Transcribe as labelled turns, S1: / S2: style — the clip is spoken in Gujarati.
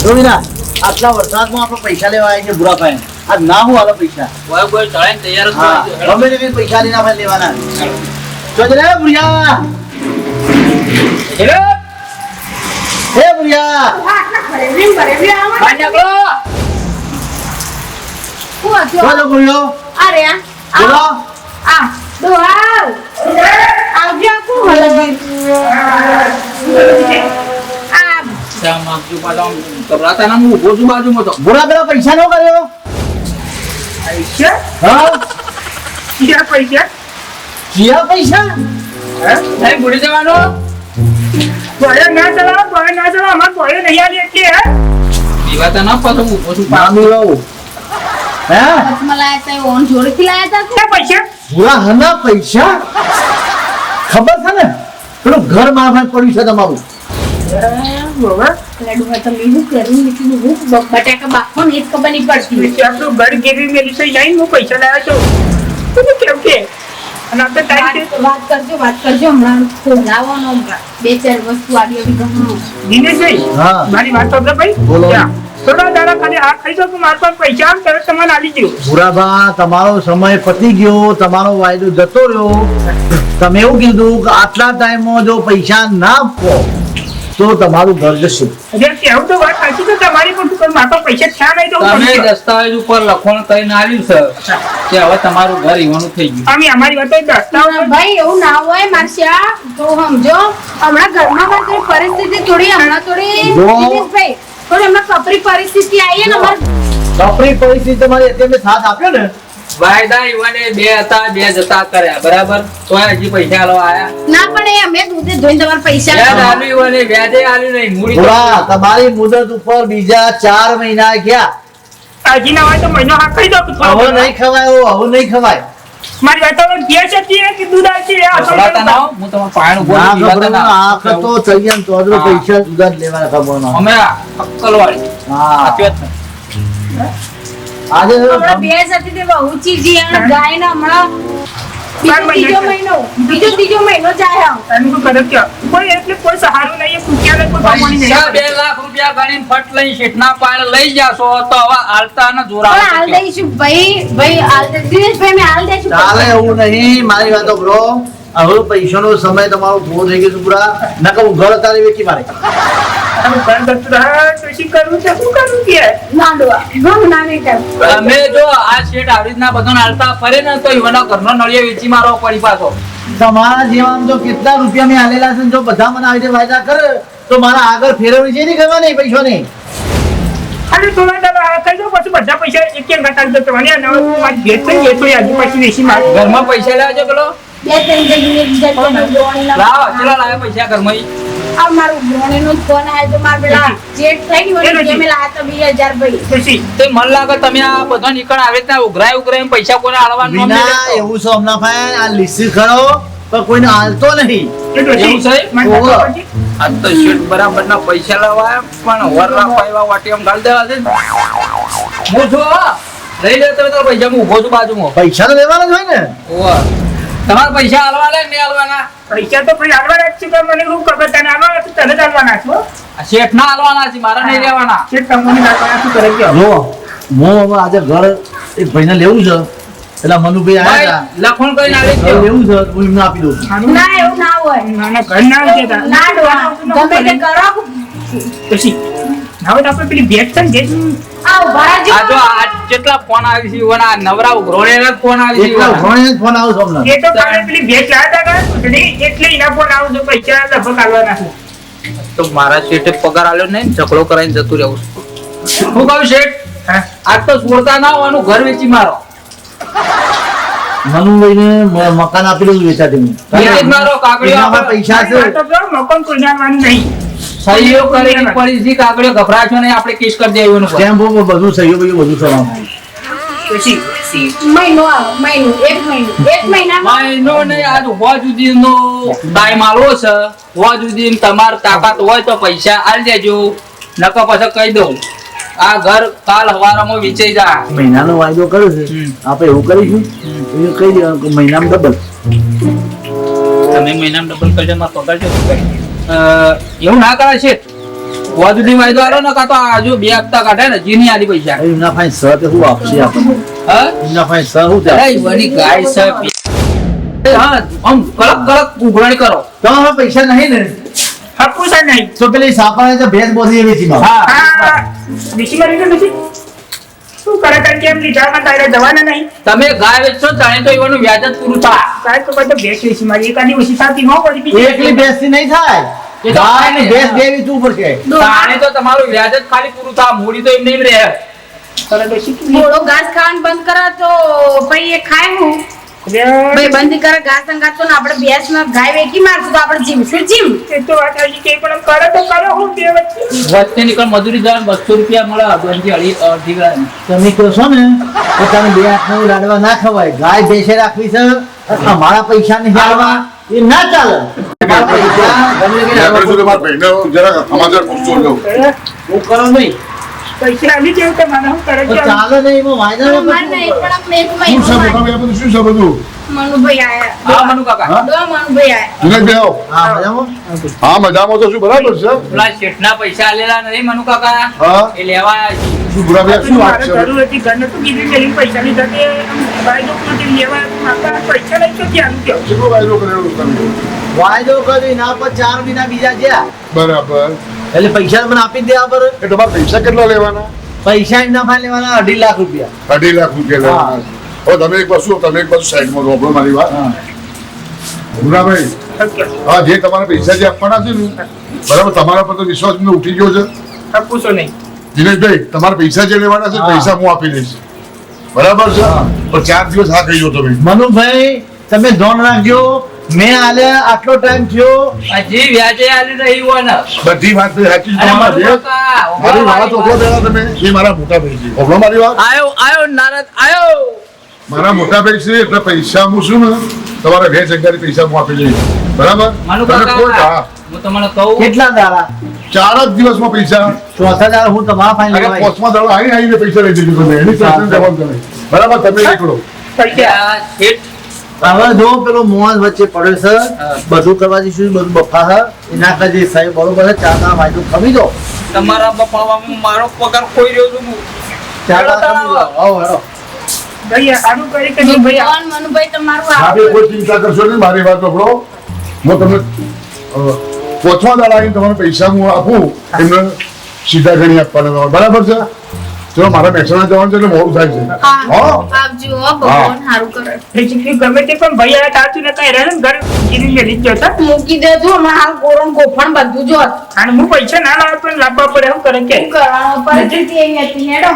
S1: જોવીના આટલા વરસાદમાં આપણે પૈસા લેવા આવ્યા છે બુરાભાઈ. આ ના હું આલો પૈસા.
S2: કોઈ ચડાઈને તૈયાર જ
S1: હા,
S2: થઈ જાય.
S1: ગમે તેવી પૈસા લઈને આપણે લેવાના. જોજે રે બુરિયા. હે બુરિયા. બોલો બુરિયો. બોલો.
S2: ચા માંગજો પાછો આમ ગભરાતા ના, હું ઊભો છું બાજુમાં તો.
S1: બુરા પેલા પૈસા નો કર્યો. હા,
S3: ક્યાં પૈસા?
S1: જીયા પૈસા.
S2: નહીં ભૂલી જવાનો.
S3: બોલે ના ચલાવો, અમારે બોલે નહીં આવી એટલે હે?
S2: પીવાતા ના પાછો હું ઊભો છું.
S1: મામી રહું. હે
S3: ક્યાં પૈસા?
S1: બુરા હના પૈસા ખબર છે ને પેલું ઘર મારફત પડ્યું છે તમારું.
S3: આપણું ઘર ગેરવી મેલી છે, જઈને હું પૈસા લાવ્યો છું. તું કેમ કે? અને આપણે ટાઈમ
S4: વાત કરજો હમણાં ખોલાવવાનો હમણાં 2-4 વસ્તુ આવી આવી ગમો
S3: દિનેશભાઈ,
S1: હા.
S3: મારી વાત સાંભળો ભાઈ.
S1: બોલો.
S3: ત્યાં થોડા દાડા ખાલી આ ખાઈ દો તો મારા પાસે પૈસા આવે તરત તમને આલી દઉં.
S1: બુરાબા તમારો સમય પતી ગયો, તમારો વાયદો જતો રહ્યો. તમે એવું કીધું કે આટલા ટાઈમમાં જો પૈસા ના આપો તો તમારું ઘર જશે.
S3: એટલે કેવું તો વાત સાચી છે તમારી, પણ તું મારા પાસે પૈસા થયા નહીં તો હું
S2: તમે
S3: કરીશ.
S2: દસ્તાવેજ ઉપર લખણ કરીને આવ્યું છે કે હવે તમારું ઘર ઈવાનું થઈ ગયું.
S3: અમે અમારી વાતો દસ્તાવેજ
S4: ભાઈ એવું ના હોય મારસ્યા તો સમજો હમણાં ઘરમાં મારી પરિસ્થિતિ થોડી દિનેશભાઈ થોડી હમણાં કપરી પરિસ્થિતિ આવી ને અમારે
S1: કપરી પરિસ્થિતિ તમારી અત્યારે સાથ આપ્યો ને.
S2: વાયદા ઈવાને 2 હતા, 2 જતા કર્યા બરાબર, તોય હજી પૈસા આલવા આયા.
S4: ના પણ એ અમે દૂધે ધોઈને તમારા પૈસા
S2: વ્યાજ આલ્યું ઈવાને, વ્યાજે આલ્યું નહીં, મૂડી તો
S1: બુરા તમારી મુદત ઉપર બીજા 4 મહિના ગયા.
S3: હજી ના હોય તો મહિનો હા ખાઈ દો.
S1: હવે નહીં ખવાય, હવે નહીં ખવાય.
S3: મારી વાતો ગેસ હતી કે દૂધ આવતી
S2: ગભરાતા ના હો, હું તમારું પાણી ઉભો
S1: ના
S2: છું, પીવાતા
S1: ગભરાનો
S2: ના.
S1: આંખ તો ચૈયન તો અદરો
S2: હા.
S1: પૈસા જુદા જ લેવાના ખબર ના.
S2: અમે અક્કલવાળી.
S1: હા.
S2: સાચી વાત ને?
S1: આજે
S4: હમણાં ભેંસ હતી તે બહુ ચીજી અને ગાય ને હમણાં બીજો ત્રીજો મહિનો જાય
S3: એનું શું કરે કે કોઈ એટલે કોઈ સહારો નહીં, પૂછ્યા નહીં, કોઈ કમાણી નહીં.
S2: પૈસા 2 લાખ રૂપિયા ગણીને ફટ લઈ શેઠના પાળ લઈ જાશો તો હવે આલતા ને
S4: પણ
S2: જોરાવો
S4: હાલ
S2: છે.
S4: દઈશું ભાઈ હાલ દિનેશભાઈ મેં હાલ દઈશું
S1: ચાલે એવું નહીં. મારી વાતો બ્રો, હવે પૈસાનો સમય તમારો પૂરો થઈ ગયો છે પૂરા. નકર હું ઘર અત્યારે વેચી મારે.
S3: આનું ઘર કરતું રહે તો શું કરવું છે, શું કરવું કે?
S4: નાડવા ઘઉં ના નહીં કર
S2: અમે જો આ શેઠ આવી રીતના બધાને આલતા ફરે ને તો ઈવાનો ઘરનો નળિયો વેચી મારવો પડી પાછો.
S1: તમારા જેવા તો કેટલા રૂપિયા મેં આલેલા છે ને જો બધા મને આવી રીતે વાયદા કરે તો મારા આગળ ફેરવણી છે નહીં કરવાની પૈસાની.
S3: અને થોડા દાડા આ ખાઈ દો પછી બધા પૈસા એક ઘટાડી દો તમારી. અને હવે મારી ભેટ થઈ ગઈ તો હજુ પછી વેચી માર.
S2: ઘરમાં પૈસા લેવા છે પેલો?
S4: 2-3 જગ્યાએ
S2: લાવો, ચેલા લાવ્યા પૈસા ઘરમાં ઈ?
S4: આ મારું ભણેનો જ ફોન આવ્યો તો મારા પેલા જેઠ થઈ ગયું ને મેં લાયા તો 2000 ભાઈ
S3: પછી
S2: તે મન લાગે તમે આ બધા નીકળ આવી રીતના ઉઘરાય પૈસા કોને આલવાનું નામ નહીં
S1: વિના
S2: લેતો.
S1: એવું છે હમણાં ભાઈ આ લીસી ખરો પણ કોઈને હાલતો નહીં.
S3: એ ડોશી,
S2: એવું છે?
S3: મારી
S1: ઓહો.
S3: વાતો પછી.
S2: આ તો શેઠ બરાબર ના પૈસા લેવા પણ વરલા પાયવા વાટી આમ ગાળ દેવા છે ને. હું છું હો. લઈ લે તમે તારા પૈસા, હું ઊભો છું બાજુમાં.
S1: પૈસા તો લેવાના જ હોય ને.
S2: ઓવા. તમારા પૈસા આલવા લે નહીં આલવાના?
S3: પૈસા તો પછી આલવાના જ છે, પણ મને શું ખબર તને આલવાના છે, તને જ આલવાના છે, હો.
S2: આ શેઠ ના આલવાના છે, મારા નહીં લેવાના.
S3: છે તમને જ આલવાના, શું કરે કે?
S1: જો હું હવે આજે ઘર એક ભાઈને લેવું છે એટલે મનુભાઈ
S2: ભાઈ,
S1: આવ્યા
S2: લખણ કરીને આલી
S1: હતા.
S2: દેજો.
S1: લેવું છે તો હું એમને આપી દઉં છું.
S3: આનું
S4: ના એવું ના હોય
S3: નાના ઘર ના છે તાર.
S4: લાડવા ગમે તે કરો
S3: પછી હવે તો આપણે પેલી ભેટ છે ને જે
S4: આ ઉભા
S2: આ જો આ જેટલા ફોન આવી છે ઈવાના નવરા ઉઘરોળેલા જ ફોન આવી છે
S1: એકલા
S2: ઈવાના.
S1: ભણીને જ ફોન આવશે હમણાં.
S3: એ તો કાલે પેલી ભેટ લાવ્યા હતા ને પૂછડી, એટલે એના ફોન આવજો, પૈસા લગભગ આલવાના છે.
S2: તો મારા શેઠે પગાર આલ્યો નહીં, ઝઘડો કરાઈને જતું રહેવું છે. હું કહું શેઠ,
S3: હા.
S2: આજ તો છોડતા ના હોવાનું ઘર વેચી મારો.
S1: મનુભાઈને મકાન આપી દઉં વેચાતી.
S2: વેચી જ મારો, કાગળિયો
S1: એનામાં
S2: આપણે
S1: પૈસા છે.
S3: મારી વાતો જો, મકાન કોઈ જાણવાનું નહીં.
S2: સહીઓ કરીને પડી છે, કાગળિયો ગભરાશો નહીં, આપણે કેસ કરી દઈએ એનું.
S1: સ્ટેમ્પ ઉપર બધું સહીઓ બધું કરવાનું.
S3: પછી
S4: મહિનો આવે મહિનો એક મહિનામાં
S2: મહિનો નહીં, આજ હોવા સુધીનો ટાઈમ આલવો છે. હોવા સુધી તમારે તાકાત હોય તો પૈસા આલી દેજો, નકર પછી કહી દઉં આ ઘર કાલ હવારમાં વેચાઈ જા.
S1: મહિનાનો વાયદો કર્યો છે આપણે એવું કરીશું એ કહી દેવાનું કે મહિનામાં ડબલ.
S2: તમે મહિનામાં ડબલ કરજો, મારો પગાર જો એવું ના કરે છે. હોવા સુધી વાયદો આલો ને કાં તો આ જો 2 હપ્તા કાઢે ને જીની આલી પૈસા
S1: એમના પાસે સર તે શું આપશે આપણને?
S2: હા
S1: એમના પાસે સર શું તે
S2: અરે વળી ગાય છે હા આમ કડક ઉઘરાણી કરો
S1: તમારા પૈસા નહીં ને
S3: હપુ સર નહીં
S1: તો પેલી સાપાને તો ભેંસ બોધી વેચી માં
S2: હા
S3: બેસી મારી તો નથી શું કરે કારણ કે એમ લીધામાં તારે જવાના નહીં
S2: તમે ગાય વેચશો તાણે તો એવાનું વ્યાજ જ પૂરું થાય
S3: કાંઈ તો બધો બેસ બેસી મારી એકાદી ઓછી થતી ન પડી બીજી
S1: એકલી ભેંસથી નહીં થાય
S2: એ તો
S1: ગાય ને
S2: થાય ને.
S1: ભેંસ બે વેચવું પડશે
S2: તાણે તો તમારું વ્યાજ જ ખાલી પૂરું થાય મૂડી તો એમને એમ રહે
S3: તારે બેસી
S4: થોડો ઘાસ ખાવાનું બંધ કરે તો પછી એ ખાય હું ભાઈ બંધ કરે ઘાસ અંગાત તો ને આપણે ભેંસ ને ગાય વેચી મારશું તો આપણે જીવશું જીવ
S3: એ તો વાત આવી કે પણ કરે તો કરો હું બે વચ્ચે
S2: વચ્ચે નીકળ મજૂરી જવાનું 200 રૂપિયા મળે અડધી ગ્રામ
S1: તમે કહો છો ને કે તમે બે હાથનું લાડવા ના ખવાય ગાય ભેંસે રાખવી છે અમારા પૈસા નહીં હાલવા એ ના ચાલે અમારા પૈસા ગમે તે
S5: ત્યાં
S1: હાલવા
S5: કરશું તો મારા ભાઈને જરાક સમાચાર પૂછજો લો.
S1: હું કરો નહીં
S3: પૈસા આવી જેવું તો મને હું કરે
S1: તો
S3: છે
S1: ચાલે નહીં એમાં વાયદા ન
S4: અમારે નહીં
S1: કરવું
S4: પણ અમે એક
S5: શું છે
S4: મહિનો
S5: મોટા ભાઈ આ બધું શું છે બધું?
S4: મનુભાઈ આયા
S2: હા મનુ કાકા
S5: હા?
S4: દો મનુભાઈ આયા
S5: દિનેશભાઈ આવો.
S1: હા મજામાં
S5: હા મજામાં તો શું બરાબર છે?
S2: પેલા શેઠના પૈસા આલેલા નહીં મનુ કાકા
S5: હા
S2: એ લેવા આવ્યા છે.
S5: શું બુરાભાઈ શું વાત
S3: મારે
S5: છે?
S3: જરૂર હતી ઘર નતું કીધું કે પૈસા લીધા તે ભાઈ લોકો લેવા માગતા પૈસા લઈ તો ત્યાં કેવું
S5: કેટલો વાયદો કરેલો તમે?
S1: વાયદો કરી ના પર 4 મહિના બીજા ગયા
S5: બરાબર.
S1: એટલે પૈસા મને આપી જ દેવા પર
S5: એ તમારે પૈસા કેટલા લેવાના?
S1: પૈસા એમના પાસે લેવાના 2.5 લાખ રૂપિયા
S5: 2.5 લાખ રૂપિયા લેવાના. હવે તમે એક બાજુ સાઈડમાં રોબડો મારી વાત. બુરાભાઈ હા જે તમારા પૈસા જે આપવાના છે ને બરાબર તમારા પર તો વિશ્વાસ મને ઉઠી ગયો છે.
S3: પૂછો નહીં
S5: દિનેશભાઈ તમારા પૈસા જે લેવાના છે
S1: હા.
S5: પૈસા હું આપી દઈશ બરાબર છે પણ 4 દિવસ હા કહી દો તમે.
S1: મનુભાઈ તમે ધોન રાખજો મેં આલે આટલો ટાઈમ થયો
S2: હજી વ્યાજે આલી નહીં હોય ને
S5: બધી વાત તો સાચી છે
S2: અરે
S5: તમારા
S2: મનુ
S5: જે.
S2: કાકા,
S5: મારી વાત
S2: ઓગળો
S5: ઓગળો
S2: મારી
S5: પહેલા તમે એ મારા મોટા ભાઈ છે ઓગળો મારી વાત
S2: આયો નારદ આયો
S5: મારા મોટા ભાઈ છે એટલે પૈસા હું શું ને તમારે 2 જગ્યાએ પૈસા હું આપી દઈશ બરાબર
S2: મનુ
S5: તમે કોઈ
S2: કાકા
S5: હા
S2: હું તમને કહું
S1: કેટલા દાડા
S5: 4 જ દિવસમાં પૈસા
S1: ચોથા દાડા હું તમારા પાસે
S5: અને
S1: લેવાય
S5: 5મા દાડો આવીને પૈસા લઈ જજો તમે એની ટેન્શન જવાબ તમે બરાબર તમે નીકળો
S3: પૈસા
S2: આ શેઠ
S1: હવે જો પેલો મોહન વચ્ચે પડ્યો છે
S2: હા.
S1: બધું કરવા જઈશું બધું બફા છે એના કાજે સાહેબ બરોબર છે 4 દાડા વાયદો ખમી દો
S2: તમારા બપાવામાં મારો પગાર ખોઈ રહ્યો છું હું
S1: 4 દાડા ખમી દો આવો હેડો
S3: ભાઈ સારું કરી કે નહીં ભાઈ
S4: ભગવાન મનુભાઈ તમારું
S5: આપણે
S4: આવું
S5: કોઈ ચિંતા કરશો નહીં મારી વાત સાંભળો હું તમને 5મા દાડા આવીને તમારે પૈસા હું આપું એમને સીધા ગણી આપવાના તમારે બરાબર છે ચલો મારા મહેસાણા જવાનું છે એટલે મોડું થાય છે હા
S4: આવજો હો, ભગવાન સારું કરે
S3: પછી ગમે તે પણ ભાઈ આ તાતું ને કઈ રહે ને ઘર ગીરી મેલી જ જતા
S4: મૂકી દેજો અમારે હાલ ગોરણ ગોફણ બધું જોત
S3: અને હું પૈસા ના લાવતો ને લાવવા પડે શું કરે કે
S4: શું કરવાનું પરિસ્થિતિ એવી હતી હેડો